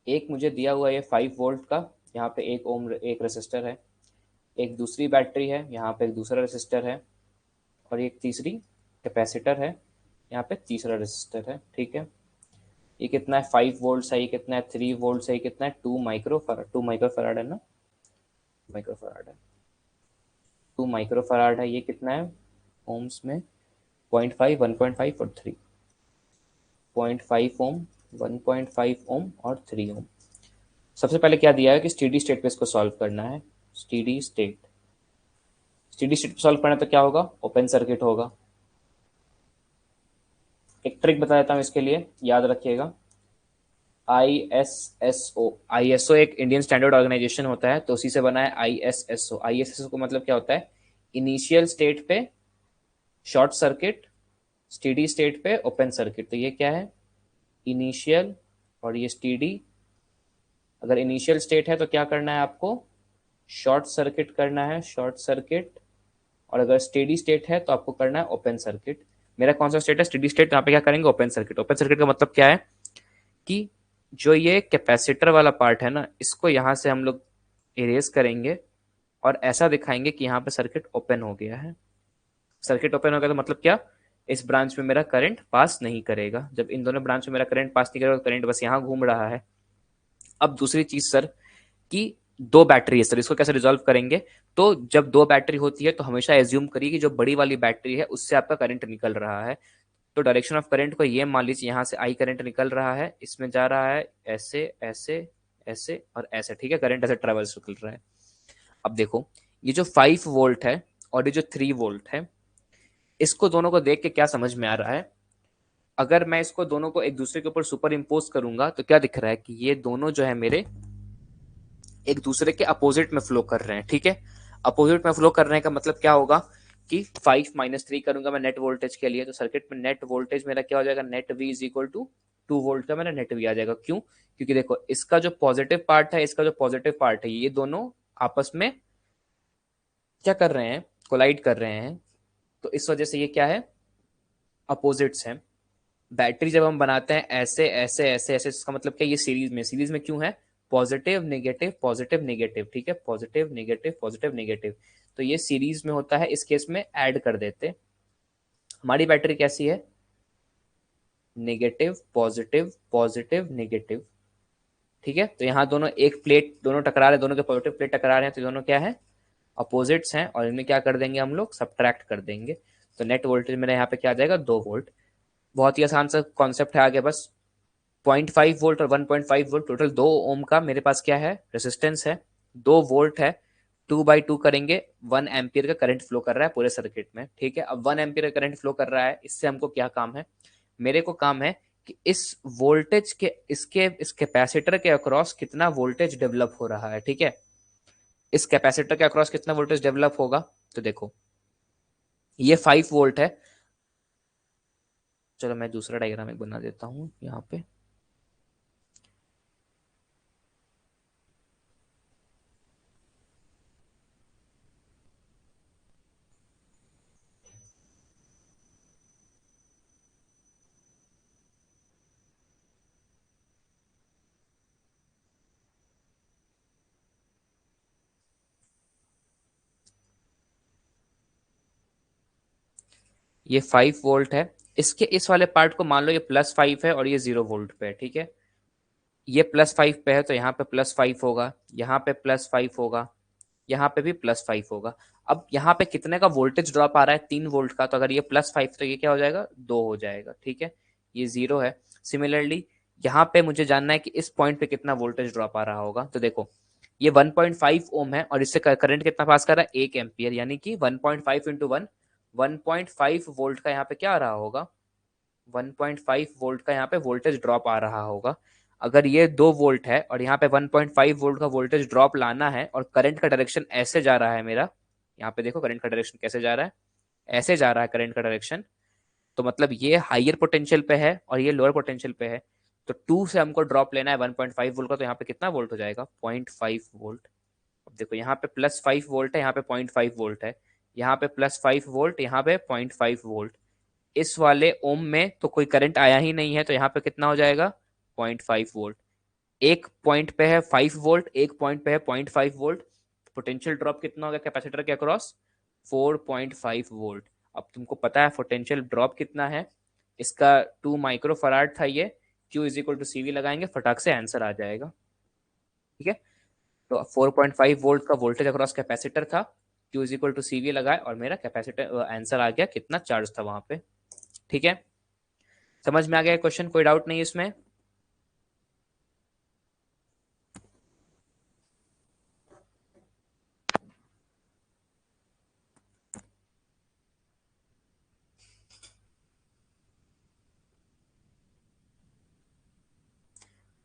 एक मुझे दिया हुआ ये 5 वोल्ट का, यहाँ पे एक ओम एक रेसिस्टर है, एक दूसरी बैटरी है, यहाँ पे एक दूसरा रेसिस्टर है, और एक तीसरी कैपेसिटर है, यहाँ पे तीसरा रेसिस्टर है। ठीक है, ये कितना है? 5 वोल्ट है। ये कितना है? 3 वोल्ट है। ये कितना है? 2 माइक्रो फराड, 2 माइक्रो फराड है ना, माइक्रो फराड है, 2 माइक्रो फराड है। ये कितना है ओम्स में? 0.5, 1.5 और 3, 0.5 ओम, 1.5 ओम और 3 ओम। सबसे पहले क्या दिया है कि स्टेडी स्टेट पे इसको सॉल्व करना है। स्टेडी स्टेट, स्टेडी स्टेट पे सॉल्व करना है तो क्या होगा? ओपन सर्किट होगा। एक ट्रिक बता देता हूँ इसके लिए, याद रखिएगा। ISSO, ISO एक इंडियन स्टैंडर्ड ऑर्गेनाइजेशन होता है, तो उसी से बना है ISSO। ISSO का मतलब क्या होता है? इनिशियल स्टेट पे शॉर्ट सर्किट, स्टेडी स्टेट पे ओपन सर्किट। तो ये क्या है? इनिशियल और ये स्टेडी। अगर इनिशियल स्टेट है तो क्या करना है आपको? शॉर्ट सर्किट करना है, शॉर्ट सर्किट। और अगर स्टेडी स्टेट है तो आपको करना है ओपन सर्किट। मेरा कौन सा स्टेट है? Steady state. यहाँ पे क्या करेंगे? Open circuit. ओपन सर्किट का मतलब क्या है कि जो ये कैपेसिटर वाला पार्ट है ना, इसको यहाँ से हम लोग इरेज करेंगे और ऐसा दिखाएंगे कि यहाँ पे सर्किट ओपन हो गया है। सर्किट ओपन हो गया तो मतलब क्या? इस ब्रांच में मेरा करंट पास नहीं करेगा। जब इन दोनों ब्रांच में मेरा करंट पास नहीं करेगा तो करंट बस यहाँ घूम रहा है। अब दूसरी चीज सर, कि दो बैटरी है सर, इसको कैसे रिजॉल्व करेंगे? तो जब दो बैटरी होती है तो हमेशा एज्यूम करिए कि जो बड़ी वाली बैटरी है उससे आपका करंट निकल रहा है। तो डायरेक्शन ऑफ करंट को ये मान लीजिए, यहाँ से आई करंट निकल रहा है, इसमें जा रहा है ऐसे ऐसे ऐसे और ऐसे। ठीक है, करंट ऐसे ट्रेवल्स निकल रहा है। अब देखो, ये जो 5 वोल्ट है और ये जो 3 वोल्ट है, इसको दोनों को देख के क्या समझ में आ रहा है? अगर मैं इसको दोनों को एक दूसरे के ऊपर सुपर इम्पोज करूंगा तो क्या दिख रहा है कि ये दोनों जो है मेरे एक दूसरे के अपोजिट में फ्लो कर रहे हैं। ठीक है, अपोजिट में फ्लो कर रहे हैं का मतलब क्या होगा कि 5 - 3 करूंगा मैं नेट वोल्टेज के लिए, तो सर्किट में नेट वोल्टेज मेरा क्या हो जाएगा? Net V is equal to 2 volt का मेरा नेट वी आ जाएगा। क्यों? क्योंकि देखो, इसका जो पॉजिटिव पार्ट है, इसका जो पॉजिटिव पार्ट है, ये दोनों आपस में क्या कर रहे हैं? कोलाइड कर रहे हैं। तो इस वजह से ये क्या है? अपोजिट्स हैं। बैटरी जब हम बनाते हैं ऐसे ऐसे ऐसे ऐसे, इसका मतलब क्या? ये सीरीज में, सीरीज में क्यों है? Positive negative positive negative. ठीक है, पॉजिटिव नेगेटिव पॉजिटिव नेगेटिव। तो ये सीरीज में होता है, इस केस में ऐड कर देते। हमारी बैटरी कैसी है? Negative positive positive negative. ठीक है, तो यहाँ दोनों एक प्लेट, दोनों टकरा रहे, दोनों के पॉजिटिव प्लेट टकरा रहे हैं, तो दोनों क्या है? अपोजिट्स हैं। और इनमें क्या कर देंगे हम लोग? सब्ट्रैक्ट कर देंगे। तो नेट वोल्टेज मेरा यहाँ पे क्या आ जाएगा? 2 वोल्ट। बहुत ही आसान सा कॉन्सेप्ट है। आगे बस 0.5 वोल्ट और 1.5 वोल्ट, टोटल 2 ओम का मेरे पास क्या है? रेसिस्टेंस है। 2 वोल्ट है, 2/2 करेंगे, 1 एम्पियर का करंट फ्लो कर रहा है पूरे सर्किट में। ठीक है, अब 1 एम्पियर का करंट फ्लो कर रहा है, इससे हमको क्या काम है? मेरे को काम है कि इस वोल्टेज के, इसके इस कैपेसिटर के अक्रॉस कितना वोल्टेज डेवलप हो रहा है। ठीक है, इस कैपेसिटर के अक्रॉस कितना वोल्टेज डेवलप होगा? तो देखो, ये 5 वोल्ट है। चलो मैं दूसरा डायग्राम एक बना देता हूँ यहाँ पे। ये 5 वोल्ट है। इसके इस वाले पार्ट को मान लो ये +5 है और ये 0 वोल्ट पे है। ठीक है, ये +5 पे है तो यहाँ पे +5 होगा, यहाँ पे +5 होगा, यहाँ पे भी +5 होगा। अब यहाँ पे कितने का वोल्टेज ड्रॉप आ रहा है? 3 वोल्ट का। तो अगर ये +5 तो ये क्या हो जाएगा? 2 हो जाएगा। ठीक है, ये 0 है। सिमिलरली यहाँ पे मुझे जानना है कि इस पॉइंट पे कितना वोल्टेज ड्रॉप आ रहा होगा। तो देखो, ये 1.5 ओम है और इससे करंट कितना पास कर रहा है? 1 एम्पियर, यानी कि 1.5 इंटू 1, 1.5 वोल्ट का यहाँ पे क्या आ रहा होगा? 1.5 वोल्ट का यहाँ पे वोल्टेज ड्रॉप आ रहा होगा। अगर ये 2 वोल्ट है और यहाँ पे 1.5 वोल्ट का वोल्टेज ड्रॉप लाना है और करंट का डायरेक्शन ऐसे जा रहा है मेरा, यहाँ पे देखो करंट का डायरेक्शन कैसे जा रहा है? ऐसे जा रहा है करंट का डायरेक्शन। तो मतलब ये हाइयर पोटेंशियल पे है और ये लोअर पोटेंशियल पे है। तो 2 से हमको ड्रॉप लेना है 1.5 वोल्ट का, तो यहाँ पे कितना वोल्ट हो जाएगा? 0.5 वोल्ट। अब देखो, यहाँ पे +5 वोल्ट है, यहाँ पे 0.5 वोल्ट है, यहाँ पे +5 वोल्ट, यहाँ पे 0.5 वोल्ट। इस वाले ओम में तो कोई करंट आया ही नहीं है, तो यहाँ पे कितना हो जाएगा? 0.5 वोल्ट। एक पॉइंट पे है 5 वोल्ट, एक पॉइंट पे है 0.5 वोल्ट। पोटेंशियल ड्रॉप कितना होगा कैपेसिटर के अक्रॉस? 4.5 वोल्ट। अब तुमको पता है पोटेंशियल ड्रॉप कितना है, इसका 2 माइक्रो फराड था ये। Q is equal to CV लगाएंगे, फटाक से आंसर आ जाएगा। ठीक है, तो 4.5 वोल्ट का वोल्टेज अक्रॉस कैपेसिटर था, Q is equal to CV लगाए और मेरा कैपेसिटर आंसर आ गया, कितना चार्ज था वहां पे। ठीक है, समझ में आ गया क्वेश्चन, कोई डाउट नहीं इसमें?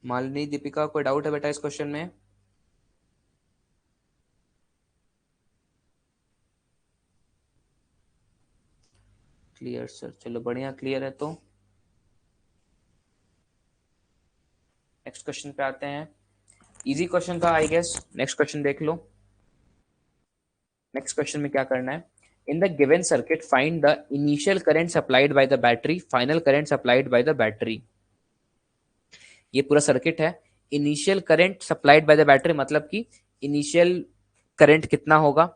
मालिनी, दीपिका, कोई डाउट है बेटा इस क्वेश्चन में? क्लियर सर, चलो बढ़िया, क्लियर है तो नेक्स्ट क्वेश्चन पे आते हैं। इजी क्वेश्चन था आई गेस, नेक्स्ट क्वेश्चन देख लो। नेक्स्ट क्वेश्चन में क्या करना है? In the given circuit find the initial current supplied by the battery, final current supplied by the battery. ये पूरा सर्किट है। Initial current supplied by the battery मतलब कि इनिशियल करंट कितना होगा,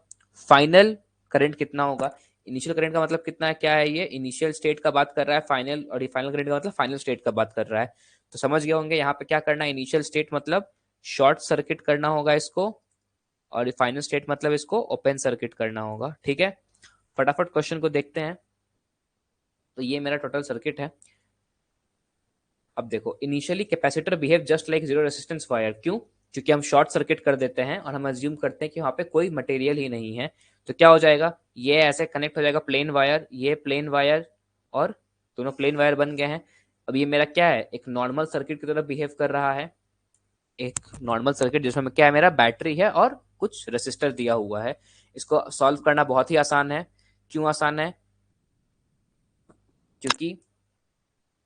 फाइनल करंट कितना होगा। इनिशियल करंट का मतलब कितना है, क्या है ये? इनिशियल स्टेट का बात कर रहा है फाइनल, और ये फाइनल करंट का मतलब फाइनल स्टेट का बात कर रहा है। तो समझ गए होंगे यहाँ पे क्या करना है। इनिशियल स्टेट मतलब शॉर्ट सर्किट करना होगा इसको, और फाइनल स्टेट मतलब इसको ओपन सर्किट करना होगा। ठीक है, फटाफट क्वेश्चन को देखते हैं। तो ये मेरा टोटल सर्किट है। अब देखो, initially capacitor behave just like zero resistance wire. क्यों? क्योंकि हम शॉर्ट सर्किट कर देते हैं और हम अज्यूम करते हैं कि वहां पे कोई मटेरियल ही नहीं है। तो क्या हो जाएगा, ये ऐसे कनेक्ट हो जाएगा प्लेन वायर, ये प्लेन वायर, और दोनों प्लेन वायर बन गए हैं। अब ये मेरा क्या है, एक नॉर्मल सर्किट की तरह बिहेव कर रहा है। एक नॉर्मल सर्किट जिसमें क्या है, मेरा बैटरी है और कुछ रेसिस्टर दिया हुआ है। इसको सॉल्व करना बहुत ही आसान है। क्यों आसान है? क्योंकि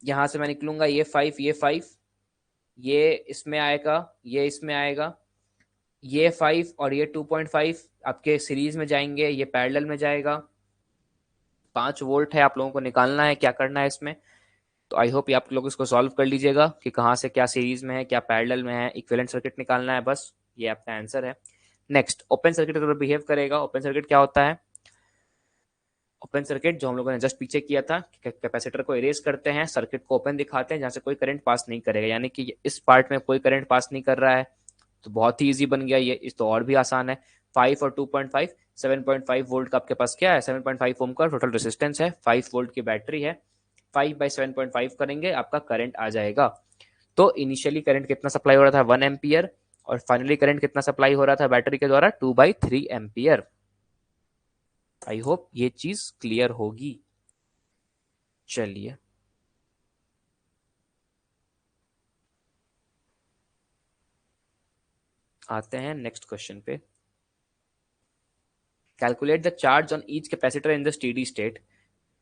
यहां से मैं निकलूंगा, ये 5, ये 5, ये इसमें आएगा, ये इसमें आएगा, ये 5 और ये 2.5 आपके सीरीज में जाएंगे, ये पैरेलल में जाएगा। 5 वोल्ट है, आप लोगों को निकालना है क्या करना है इसमें। तो आई होप ये आप लोग इसको सॉल्व कर लीजिएगा कि कहाँ से क्या सीरीज में है, क्या पैरेलल में है, इक्विवेलेंट सर्किट निकालना है बस। ये आपका आंसर है। नेक्स्ट, ओपन सर्किट अगर बिहेव करेगा, ओपन सर्किट क्या होता है? ओपन सर्किट जो हम लोगों ने जस्ट पीछे किया था, कैपेसिटर को इरेज करते हैं, सर्किट को ओपन दिखाते हैं जहां से कोई करंट पास नहीं करेगा, यानी कि इस पार्ट में कोई करंट पास नहीं कर रहा है। तो बहुत ही इजी बन गया ये, इस तो और भी आसान है। 5 और 2.5, 7.5 वोल्ट का आपके पास क्या है, 7.5 ओम का टोटल रेसिस्टेंस है, 5 वोल्ट की बैटरी है, 5/7.5 करेंगे आपका करंट आ जाएगा। तो इनिशियली करंट कितना सप्लाई हो रहा था, 1 एम्पियर, और फाइनली करंट कितना सप्लाई हो रहा था बैटरी के द्वारा, 2/3 एम्पियर। आई होप ये चीज क्लियर होगी। चलिए, आते हैं नेक्स्ट क्वेश्चन पे। Calculate the charge on each capacitor in the steady state.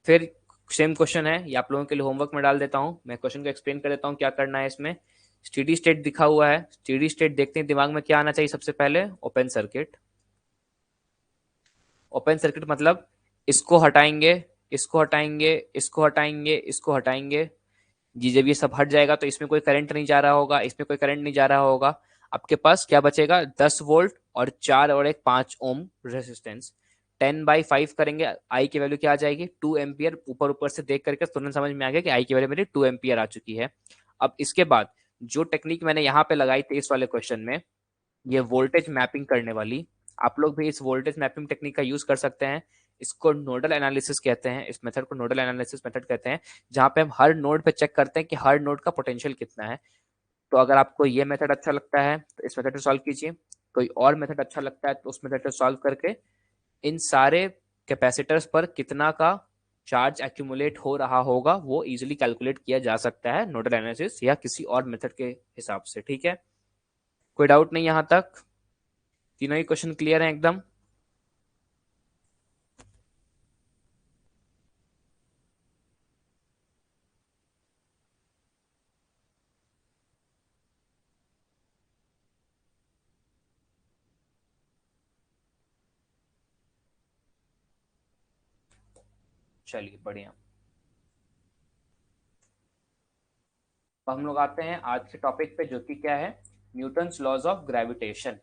फिर सेम क्वेश्चन है, ये आप लोगों के लिए होमवर्क में डाल देता हूँ, मैं क्वेश्चन को एक्सप्लेन कर देता हूँ क्या करना है इसमें। स्टेडी स्टेट दिखा हुआ है, स्टेडी स्टेट देखते हैं दिमाग में क्या आना चाहिए सबसे पहले, ओपन सर्किट। ओपन सर्किट मतलब इसको हटाएंगे, इसको हटाएंगे, इसको हटाएंगे, इसको हटाएंगे। जी, जब ये सब हट जाएगा तो इसमें कोई करंट नहीं जा रहा होगा, इसमें कोई करंट नहीं जा रहा होगा। आपके पास क्या बचेगा, 10 वोल्ट और 4 और एक 5 ओम रेसिस्टेंस। 10/5 करेंगे, आई की वैल्यू क्या आ जाएगी, 2 एम्पियर। ऊपर ऊपर से देख करके तुरंत समझ में आ गया कि आई की वैल्यू मेरी 2 एम्पियर आ चुकी है। अब इसके बाद जो टेक्निक मैंने यहाँ पे लगाई थी इस वाले क्वेश्चन में, ये वोल्टेज मैपिंग करने वाली, आप लोग भी इस वोल्टेज मैपिंग टेक्निक का यूज कर सकते हैं। इसको नोडल एनालिसिस कहते हैं, इस मेथड को नोडल एनालिसिस मेथड कहते हैं, जहां पे हम हर नोड पे चेक करते हैं कि हर नोड का पोटेंशियल कितना है। तो अगर आपको ये मेथड अच्छा लगता है तो इस मेथड से सॉल्व कीजिए, कोई और मेथड अच्छा लगता है तो उस मेथड से सॉल्व करके इन सारे कैपेसिटर्स पर कितना का चार्ज एक्यूमुलेट हो रहा होगा वो इजीली कैलकुलेट किया जा सकता है नोडल एनालिसिस या किसी और मेथड के हिसाब से। ठीक है, कोई डाउट नहीं यहां तक? तीनों ही क्वेश्चन क्लियर है एकदम? चलिए बढ़िया। अब हम लोग आते हैं आज के टॉपिक पे, जो कि क्या है, Newton's laws of gravitation.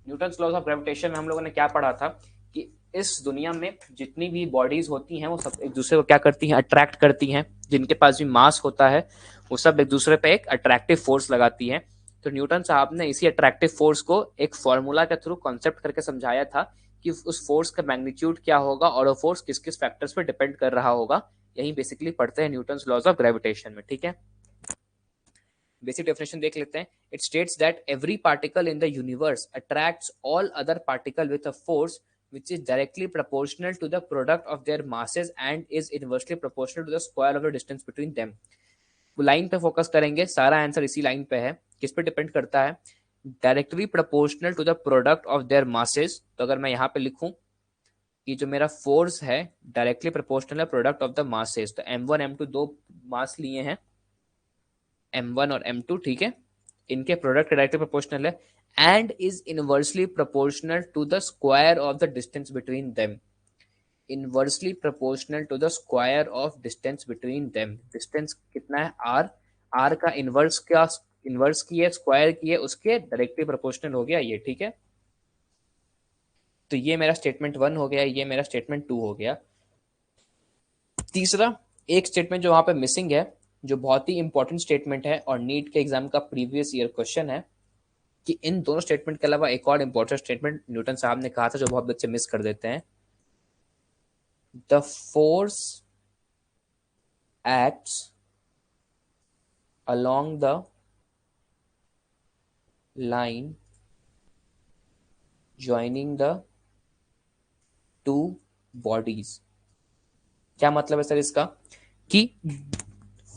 Newton's laws of gravitation में हम लोगों ने क्या पढ़ा था कि इस दुनिया में जितनी भी बॉडीज होती हैं वो सब एक दूसरे को क्या करती हैं, अट्रैक्ट करती हैं। जिनके पास भी मास होता है वो सब एक दूसरे पे एक अट्रैक्टिव फोर्स लगाती हैं। तो न्यूटन साहब ने इसी अट्रैक्टिव फोर्स को एक फॉर्मूला के थ्रू कॉन्सेप्ट करके समझाया था कि उस फोर्स का मैग्नीट्यूड क्या होगा और वो फोर्स किस किस फैक्टर्स पे डिपेंड कर रहा होगा। यही बेसिकली पढ़ते हैं न्यूटन्स लॉज ऑफ ग्रेविटेशन में, ठीक है। बेसिक डेफिनेशन देख लेते हैं। It states that every particle in the universe attracts all other particle with a force which is directly proportional to the product of their masses and is inversely proportional to the square of the distance between them। Line पे focus करेंगे, सारा answer इसी line पे है। किस पे depend करता है? Directly proportional to the product of their masses. तो अगर मैं यहाँ पे लिखूं कि जो मेरा फोर्स है डायरेक्टली प्रोपोर्शनल है प्रोडक्ट ऑफ द मासेस, तो m1 m2 दो मास लिए हैं, m1 और m2, ठीक है। इनके प्रोडक्ट डायरेक्टली प्रोपोर्शनल है and is inversely proportional to the square of the distance between them. Inversely proportional to the square of distance between them. Distance कितना है? r। r का इनवर्स, क्या इनवर्स की है, स्क्वायर की है, उसके डायरेक्टली प्रोपोर्शनल हो गया ये, ठीक है। तो ये मेरा स्टेटमेंट 1 हो गया, ये मेरा स्टेटमेंट 2 हो गया। तीसरा एक स्टेटमेंट जो वहां पे मिसिंग है, जो बहुत ही इंपॉर्टेंट स्टेटमेंट है और नीट के एग्जाम का प्रीवियस ईयर क्वेश्चन है, कि इन दोनों स्टेटमेंट के अलावा एक और इंपॉर्टेंट स्टेटमेंट न्यूटन साहब ने कहा था जो बहुत बच्चे मिस कर देते हैं। The force acts along the line joining the two bodies। क्या मतलब है सर इसका? कि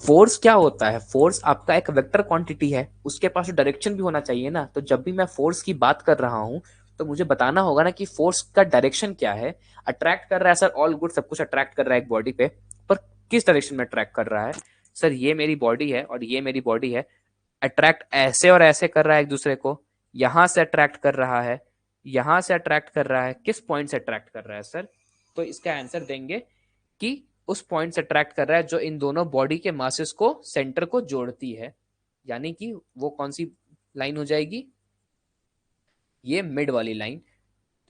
फोर्स क्या होता है? फोर्स आपका एक वेक्टर क्वांटिटी है, उसके पास डायरेक्शन भी होना चाहिए ना। तो जब भी मैं फोर्स की बात कर रहा हूं तो मुझे बताना होगा ना कि फोर्स का डायरेक्शन क्या है। अट्रैक्ट कर रहा है सर, ऑल गुड, सब कुछ अट्रैक्ट कर रहा है एक बॉडी पे, पर किस डायरेक्शन में अट्रैक्ट कर रहा है? सर ये मेरी बॉडी है और ये मेरी बॉडी है, अट्रैक्ट ऐसे और ऐसे कर रहा है एक दूसरे को। यहां से अट्रैक्ट कर रहा है, यहां से अट्रैक्ट कर रहा है, किस पॉइंट से अट्रैक्ट कर रहा है सर? तो इसका आंसर देंगे कि उस पॉइंट से अट्रैक्ट कर रहा है जो इन दोनों बॉडी के मासेस को सेंटर को जोड़ती है। यानी कि वो कौन सी लाइन हो जाएगी? ये मिड वाली लाइन।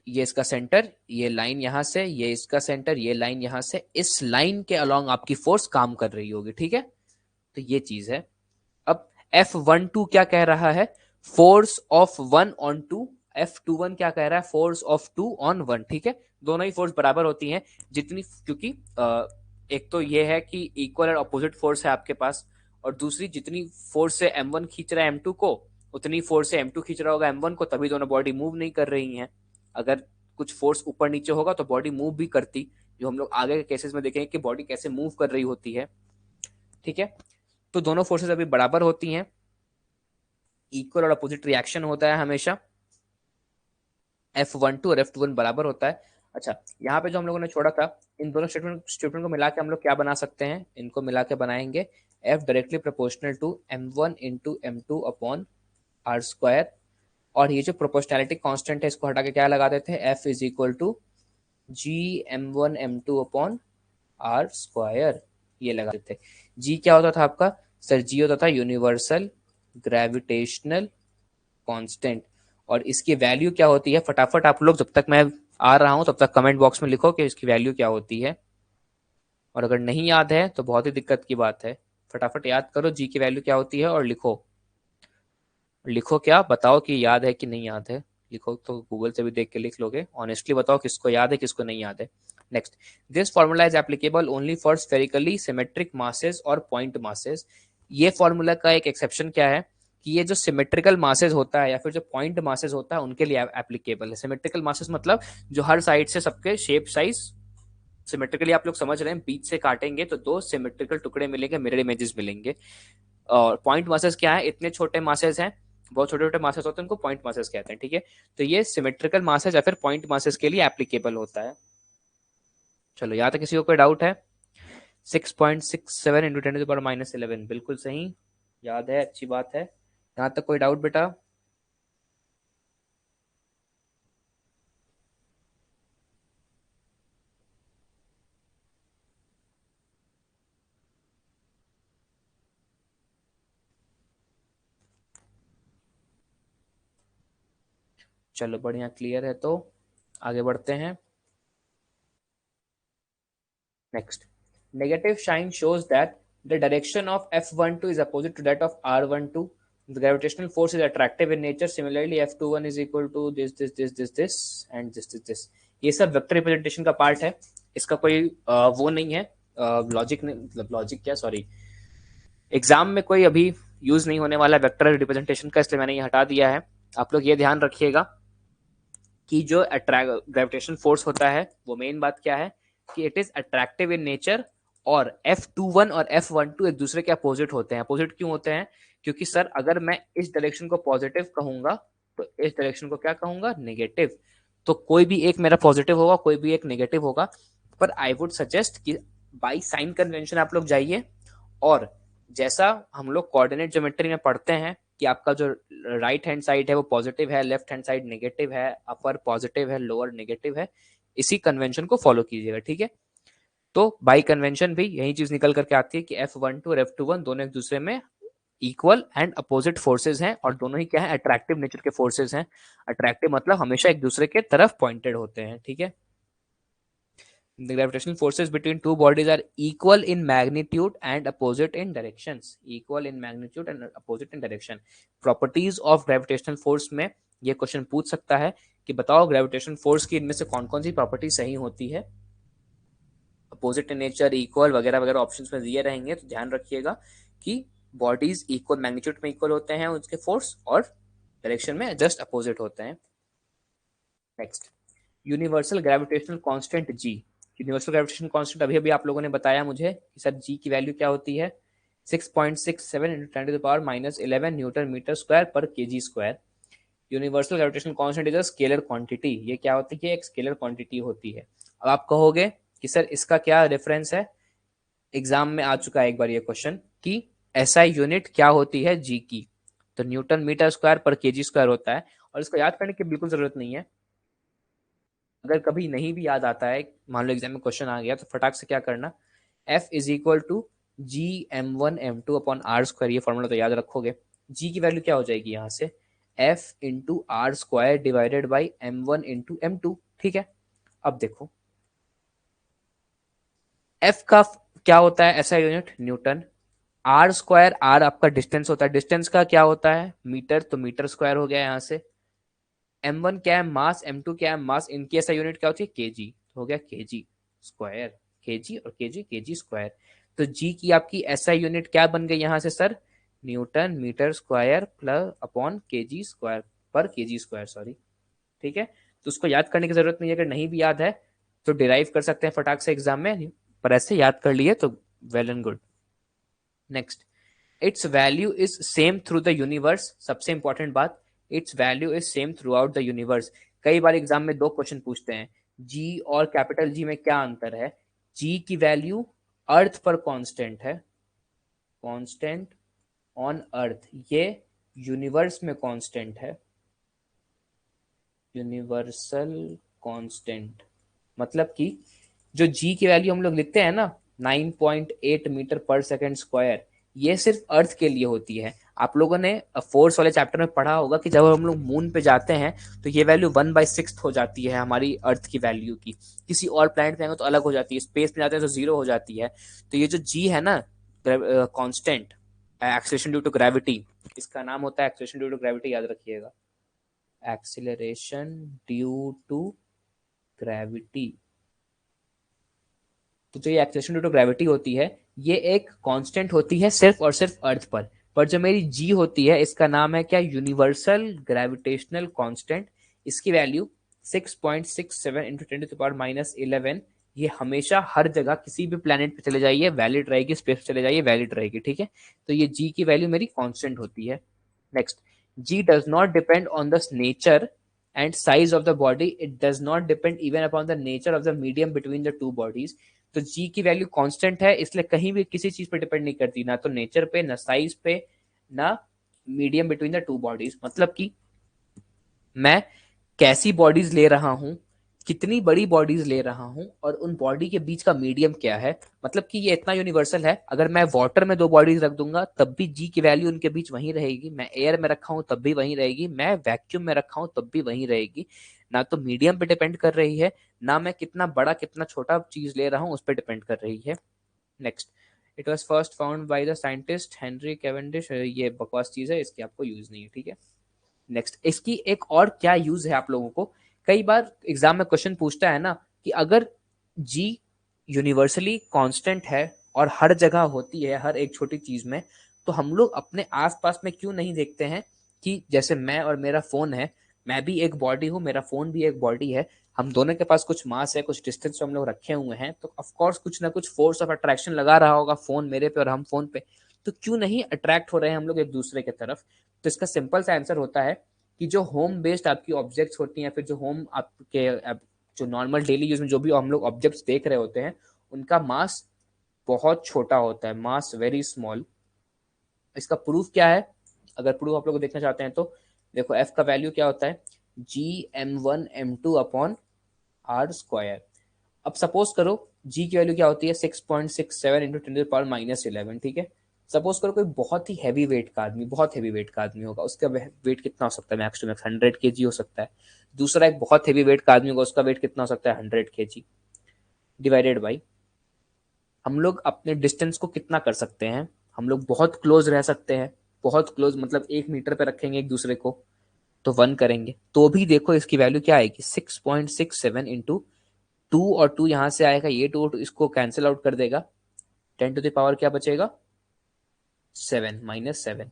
ये इसका सेंटर, ये लाइन यहां से, ये इसका सेंटर, ये लाइन यहां से, इस लाइन के अलोंग आपकी फोर्स काम कर रही होगी, ठीक है। तो ये चीज है। अब F12 क्या कह रहा है? Force of one on two. F21 क्या कह रहा है? Force of two on one, ठीक है। दोनों ही फोर्स बराबर होती हैं जितनी, क्योंकि एक तो ये है कि इक्वल और अपोजिट फोर्स है आपके पास, और दूसरी जितनी फोर्स से M1 खींच रहा है M2 को, उतनी फोर्स से M2 खींच रहा होगा M1 को, तभी दोनों बॉडी मूव नहीं कर रही हैं। अगर कुछ फोर्स ऊपर नीचे होगा तो बॉडी मूव भी करती, जो हम लोग आगे के केसेस में देखेंगे कि बॉडी कैसे मूव कर रही होती है, ठीक है। तो दोनों फोर्सेस अभी बराबर होती हैं, इक्वल और अपोजिट रिएक्शन होता है हमेशा। F12 और F21 बराबर होता है। अच्छा, यहाँ पे जो हम लोगों ने छोड़ा था, इन दोनों स्टेटमेंट को मिला के हम लोग क्या बना सकते हैं? इनको मिला के बनाएंगे F directly proportional to M1 into M2 upon r square. और ये जो प्रोपोर्शनैलिटी कांस्टेंट है इसको हटा के क्या लगा देते हैं? F is equal to G M1 M2 upon r square, ये लगा देते हैं। जी क्या होता था आपका? सर जी होता था यूनिवर्सल ग्रेविटेशनल कांस्टेंट। और इसकी वैल्यू क्या होती है? फटाफट आप लोग, जब तक मैं आ रहा हूं तब तक कमेंट बॉक्स में लिखो कि इसकी वैल्यू क्या होती है। और अगर नहीं याद है तो बहुत ही दिक्कत की बात है। फटाफट याद करो जी की वैल्यू क्या होती है और लिखो। लिखो, क्या बताओ कि याद है कि नहीं याद है। लिखो तो गूगल से भी देख के लिख लोगे। ऑनेस्टली बताओ किसको याद है किसको नहीं याद है। Next, this formula is applicable only for spherically symmetric masses और पॉइंट मासेस। ये फॉर्मूला का एक एक्सेप्शन क्या है कि ये जो सिमेट्रिकल मासेस होता है या फिर जो पॉइंट मासेस होता है उनके लिए एप्लीकेबल है। सिमेट्रिकल मासेस मतलब जो हर साइड से सबके शेप साइज सिमेट्रिकली, आप लोग समझ रहे हैं, बीच से काटेंगे तो दो सिमेट्रिकल टुकड़े मिलेंगे, मिरर इमेजेस मिलेंगे। और पॉइंट मासेस क्या है? इतने छोटे मासेस हैं, बहुत छोटे छोटे मासेस होते हैं, उनको पॉइंट मासेस कहते हैं, ठीक है। तो ये सिमेट्रिकल मासेस या फिर पॉइंट मासेस के लिए एप्लीकेबल होता है। चलो, यहाँ तक किसी को कोई डाउट है? 6.67 इंटू 10⁻11, बिल्कुल सही, याद है, अच्छी बात है। यहाँ तक कोई डाउट बेटा? चलो बढ़िया, क्लियर है तो आगे बढ़ते हैं। Next, negative sign shows that the direction of F12 is opposite to that of R12. The gravitational force is attractive in nature. Similarly, F21 is equal to this and this. ये सब vector representation का part है, इसका कोई वो नहीं है, logic मतलब लॉजिक क्या, सॉरी, एग्जाम में कोई अभी यूज नहीं होने वाला वेक्टर रिप्रेजेंटेशन का, इसलिए मैंने ये हटा दिया है। आप लोग ये ध्यान रखिएगा कि जो ग्रेविटेशन फोर्स होता है वो मेन बात क्या है कि it is attractive in nature, और F21 और F12 एक दूसरे के अपोजिट होते हैं। अपोजिट क्यों होते हैं? क्योंकि सर अगर मैं इस डायरेक्शन को पॉजिटिव कहूंगा तो इस डायरेक्शन को क्या कहूंगा, नेगेटिव। तो कोई भी एक मेरा पॉजिटिव होगा, कोई भी एक नेगेटिव होगा। पर आई वुड सजेस्ट कि बाई साइन कन्वेंशन आप लोग जाइए, और जैसा हम लोग कोऑर्डिनेट ज्योमेट्री में पढ़ते हैं कि आपका जो राइट हैंड साइड है वो पॉजिटिव है, लेफ्ट हैंड साइड नेगेटिव है, अपर पॉजिटिव है, लोअर नेगेटिव है, इसी कन्वेंशन को फॉलो कीजिएगा, ठीक है। तो बाई कन्वेंशन भी यही चीज निकल करके आती है कि F12 और F21 दोनों एक दूसरे में इक्वल एंड अपोजिट फोर्सेज हैं, और दोनों ही क्या है, अट्रैक्टिव नेचर के फोर्सेज हैं। अट्रैक्टिव मतलब हमेशा एक दूसरे के तरफ पॉइंटेड होते हैं, ठीक है। The gravitational forces between two bodies are equal in magnitude and opposite in directions. Equal in magnitude and opposite in direction. Properties of gravitational force में ये क्वेश्चन पूछ सकता है कि बताओ ग्रेविटेशन फोर्स की इनमें से कौन कौन सी प्रॉपर्टी सही होती है। अपोजिट इन नेचर, इक्वल वगैरह वगैरह ऑप्शंस में दिए रहेंगे, तो ध्यान रखिएगा कि बॉडीज इक्वल मैग्नीट्यूड में इक्वल होते हैं उसके फोर्स, और डायरेक्शन में जस्ट अपोजिट होते हैं। नेक्स्ट, यूनिवर्सल ग्रेविटेशनल कांस्टेंट जी। यूनिवर्सल ग्रेविटेशन कांस्टेंट अभी अभी आप लोगों ने बताया मुझे कि सर जी की वैल्यू क्या होती है, 6.67 × 10⁻11 न्यूटन मीटर स्क्वायर पर kg square. Universal gravitational constant is a scalar quantity. ये क्या होती है, एक स्केलर क्वांटिटी होती है। अब आप कहोगे कि सर इसका क्या रेफरेंस है, एग्जाम में आ चुका है एक बार ये क्वेश्चन कि एसआई यूनिट क्या होती है जी की, तो न्यूटन मीटर स्क्वायर पर केजी स्क्वायर होता है। और इसको याद करने की बिल्कुल जरूरत नहीं है। अगर कभी नहीं भी याद आता है, मान लो एग्जाम में क्वेश्चन आ गया, तो फटाक से क्या करना, F is equal to G m1m2/r²। ये फॉर्मूला तो याद रखोगे। G की वैल्यू क्या हो जाएगी यहाँ से, F into r square divided by m1 × m2, ठीक है। अब देखो F का क्या होता है, ऐसा unit newton, r square, r आपका डिस्टेंस होता है, डिस्टेंस का क्या होता है मीटर, तो मीटर स्क्वायर हो गया यहाँ से। m1 क्या है, मास, m2 क्या है, मास, इनकी ऐसा यूनिट क्या होती है, केजी, हो गया केजी स्क्वायर, केजी और केजी, केजी स्क्वायर। तो जी की आपकी एसआई यूनिट क्या बन गई यहाँ से sir, newton metre square plus upon kg square पर केजी स्क्वायर, सॉरी, ठीक है। तो उसको याद करने की जरूरत नहीं है, अगर नहीं भी याद है तो डिराइव कर सकते हैं फटाक से एग्जाम में, पर ऐसे याद कर लिए तो well and good. Next, it's value is same through the universe. सबसे इंपॉर्टेंट बात, it's value is same through out the universe. कई बार एग्जाम में दो क्वेश्चन पूछते हैं, जी और कैपिटल जी में क्या अंतर है। जी की वैल्यू अर्थ पर कांस्टेंट है, कांस्टेंट ऑन अर्थ, ये यूनिवर्स में कांस्टेंट है, यूनिवर्सल कांस्टेंट। मतलब कि जो जी की वैल्यू हम लोग लिखते हैं ना 9.8 मीटर पर सेकेंड स्क्वायर, ये सिर्फ अर्थ के लिए होती है। आप लोगों ने फोर्स वाले चैप्टर में पढ़ा होगा कि जब हम लोग मून पे जाते हैं तो ये वैल्यू 1/6 हो जाती है हमारी अर्थ की वैल्यू की। किसी और प्लैनेट पे आएंगे तो अलग हो जाती है, स्पेस में जाते हैं तो 0 हो जाती है। तो ये जो जी है ना, constant acceleration due to gravity, इसका नाम होता है एक्सेलरेशन ड्यू टू ग्रेविटी, याद रखिएगा, एक्सीलरेशन ड्यू टू ग्रेविटी। तो जो ये एक्सेलरेशन ड्यू टू ग्रेविटी होती है, ये एक कांस्टेंट होती है सिर्फ और सिर्फ अर्थ पर जो मेरी जी होती है इसका नाम है क्या, यूनिवर्सल ग्रेविटेशनल कांस्टेंट। इसकी वैल्यू 6.67 × 10⁻11। ये हमेशा हर जगह किसी भी प्लेनेट पे चले जाइए वैलिड रहेगी, स्पेस पे चले जाइए वैलिड रहेगी, ठीक है। तो ये जी की वैल्यू मेरी कांस्टेंट होती है। Next, G does not depend on the nature and size of the body, it does not depend even upon the nature of the medium between the two bodies. तो जी की value constant है, इसलिए कहीं भी किसी चीज पे depend नहीं करती, ना तो नेचर पे, ना साइज पे, ना medium between the two bodies. मतलब कि मैं कैसी बॉडीज ले रहा हूं, कितनी बड़ी बॉडीज ले रहा हूँ और उन बॉडी के बीच का मीडियम क्या है। मतलब कि ये इतना यूनिवर्सल है, अगर मैं वाटर में दो बॉडीज रख दूंगा तब भी जी की वैल्यू उनके बीच वहीं रहेगी, मैं एयर में रखा हूँ तब भी वहीं रहेगी, मैं वैक्यूम में रखा हूँ तब भी वहीं रहेगी। ना तो मीडियम पे डिपेंड कर रही है, ना मैं कितना बड़ा कितना छोटा चीज ले रहा हूँ उस पर डिपेंड कर रही है। Next, it was first found by the scientist Henry Cavendish. ये बकवास चीज है, इसकी आपको यूज नहीं है, ठीक है। नेक्स्ट, इसकी एक और क्या यूज है आप लोगों को, कई बार एग्जाम में क्वेश्चन पूछता है ना कि अगर जी यूनिवर्सली कांस्टेंट है और हर जगह होती है हर एक छोटी चीज में, तो हम लोग अपने आसपास में क्यों नहीं देखते हैं कि जैसे मैं और मेरा फोन है, मैं भी एक बॉडी हूँ, मेरा फोन भी एक बॉडी है, हम दोनों के पास कुछ मास है, कुछ डिस्टेंस हम लोग रखे हुए हैं, तो ऑफ कोर्स कुछ ना कुछ फोर्स ऑफ अट्रैक्शन लगा रहा होगा फोन मेरे पे और हम फोन पे, तो क्यों नहीं अट्रैक्ट हो रहे हैं हम लोग एक दूसरे की तरफ। तो इसका सिंपल सा आंसर होता है कि जो होम बेस्ड आपकी ऑब्जेक्ट्स होती हैं, फिर जो होम आपके जो नॉर्मल डेली यूज में जो भी हम लोग ऑब्जेक्ट्स देख रहे होते हैं, उनका मास बहुत छोटा होता है, मास वेरी स्मॉल। इसका प्रूफ क्या है, अगर प्रूफ आप लोग देखना चाहते हैं तो देखो, एफ का वैल्यू क्या होता है, G m1 m2 upon r square. अब सपोज करो जी की वैल्यू क्या होती है 6.67 इंटू 10⁻11, ठीक है। सपोज करो कोई बहुत ही हैवी वेट का आदमी, बहुत हैवी वेट का आदमी होगा, उसका वेट कितना हो सकता है, मैक्स टू मैक्स 100 kg हो सकता है। दूसरा एक बहुत हैवी वेट का आदमी होगा, उसका वेट कितना हो सकता है 100 kg, डिवाइडेड बाई हम लोग अपने डिस्टेंस को कितना कर सकते हैं, हम लोग बहुत क्लोज रह सकते हैं, बहुत क्लोज मतलब 1 मीटर पे रखेंगे एक दूसरे को तो 1 करेंगे, तो भी देखो इसकी वैल्यू क्या आएगी 6.67 इंटू 2, और 2 यहाँ से आएगा, ये 2 इसको कैंसिल आउट कर देगा, 10 टू द पावर क्या बचेगा 7 -7।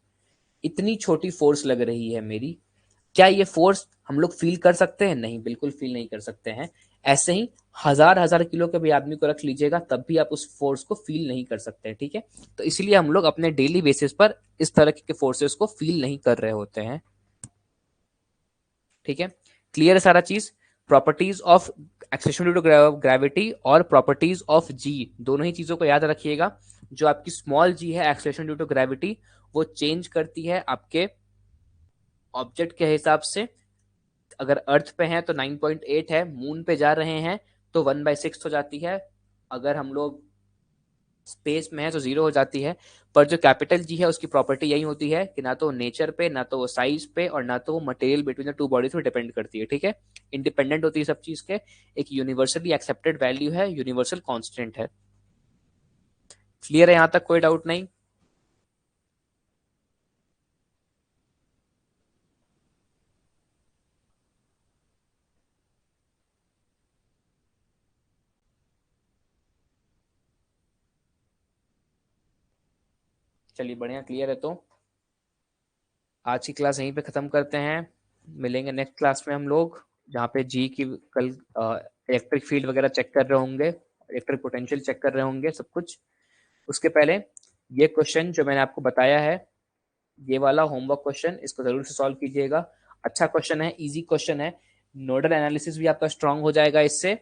इतनी छोटी फोर्स लग रही है मेरी, क्या ये फोर्स हम लोग फील कर सकते हैं, नहीं बिल्कुल फील नहीं कर सकते हैं। ऐसे ही हजार हजार किलो के भी आदमी को रख लीजिएगा तब भी आप उस फोर्स को फील नहीं कर सकते हैं, ठीक है। तो इसीलिए हम लोग अपने डेली बेसिस पर इस तरह के फोर्सेस को फील नहीं कर रहे होते हैं, ठीक है। क्लियर है सारा चीज। Properties of acceleration due to gravity और प्रॉपर्टीज ऑफ जी, दोनों ही चीजों को याद रखिएगा। जो आपकी स्मॉल जी है एक्सेलरेशन ड्यू टू ग्रेविटी, वो चेंज करती है आपके ऑब्जेक्ट के हिसाब से। अगर अर्थ पे है तो 9.8 है, मून पे जा रहे हैं तो 1/6 हो जाती है, अगर हम लोग स्पेस में है तो 0 हो जाती है। पर जो कैपिटल जी है उसकी प्रॉपर्टी यही होती है कि ना तो नेचर पे, ना तो वो साइज पे, और ना तो वो material between the two bodies पे डिपेंड करती है, ठीक है। इंडिपेंडेंट होती है सब चीज के, एक यूनिवर्सली एक्सेप्टेड वैल्यू है, यूनिवर्सल कांस्टेंट है। क्लियर है, यहां तक कोई डाउट नहीं। चलिए बढ़िया, क्लियर है तो आज की क्लास यहीं पे खत्म करते हैं। मिलेंगे नेक्स्ट क्लास में हम लोग, जहाँ पे जी की कल इलेक्ट्रिक फील्ड वगैरह चेक कर रहे होंगे, इलेक्ट्रिक पोटेंशियल चेक कर रहे होंगे सब कुछ। उसके पहले ये क्वेश्चन जो मैंने आपको बताया है, ये वाला होमवर्क क्वेश्चन, इसको जरूर से सॉल्व कीजिएगा। अच्छा क्वेश्चन है, इजी क्वेश्चन है, नोडल एनालिसिस भी आपका स्ट्रांग हो जाएगा इससे।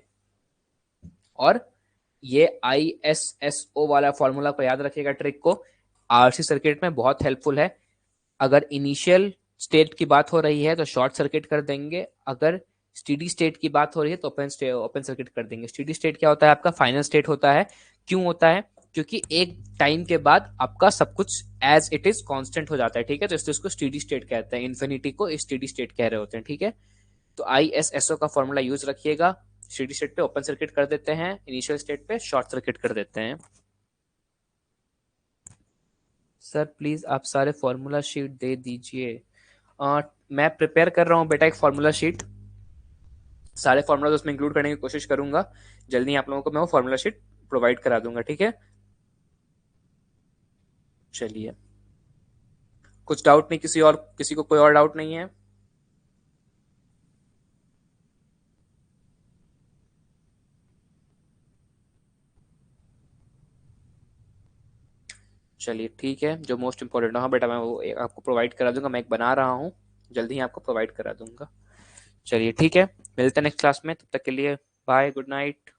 और ये ISSO वाला फॉर्मूला को याद रखिएगा, ट्रिक को, RC सर्किट में बहुत हेल्पफुल है। अगर इनिशियल स्टेट की बात हो रही है तो शॉर्ट सर्किट कर देंगे, अगर स्टेडी स्टेट की बात हो रही है तो ओपन सर्किट कर देंगे। स्टेडी स्टेट क्या होता है, आपका फाइनल स्टेट होता है। क्यों होता है, क्योंकि एक टाइम के बाद आपका सब कुछ एज इट इज कांस्टेंट हो जाता है, ठीक है, तो इसलिए उसको स्टेडी स्टेट कहते हैं, इन्फिनिटी को स्टेडी स्टेट कह रहे होते हैं, ठीक है। तो ISSO का फॉर्मूला यूज रखिएगा। स्टेडी स्टेट पे ओपन सर्किट कर देते हैं, इनिशियल स्टेट पे शॉर्ट सर्किट कर देते हैं। सर प्लीज आप सारे फॉर्मूला शीट दे दीजिए। मैं प्रिपेयर कर रहा हूँ बेटा एक फॉर्मूला शीट, सारे फॉर्मूला उसमें इंक्लूड करने की कोशिश करूंगा। जल्दी आप लोगों को मैं वो फॉर्मूला शीट प्रोवाइड करा दूंगा, ठीक है। चलिए, कुछ डाउट नहीं, किसी को कोई और डाउट नहीं है। चलिए ठीक है, जो मोस्ट इंपॉर्टेंट, हाँ बेटा मैं वो आपको प्रोवाइड करा दूंगा, मैं एक बना रहा हूँ, जल्दी ही आपको प्रोवाइड करा दूंगा। चलिए ठीक है, मिलते हैं नेक्स्ट क्लास में, तब तक के लिए बाय, गुड नाइट।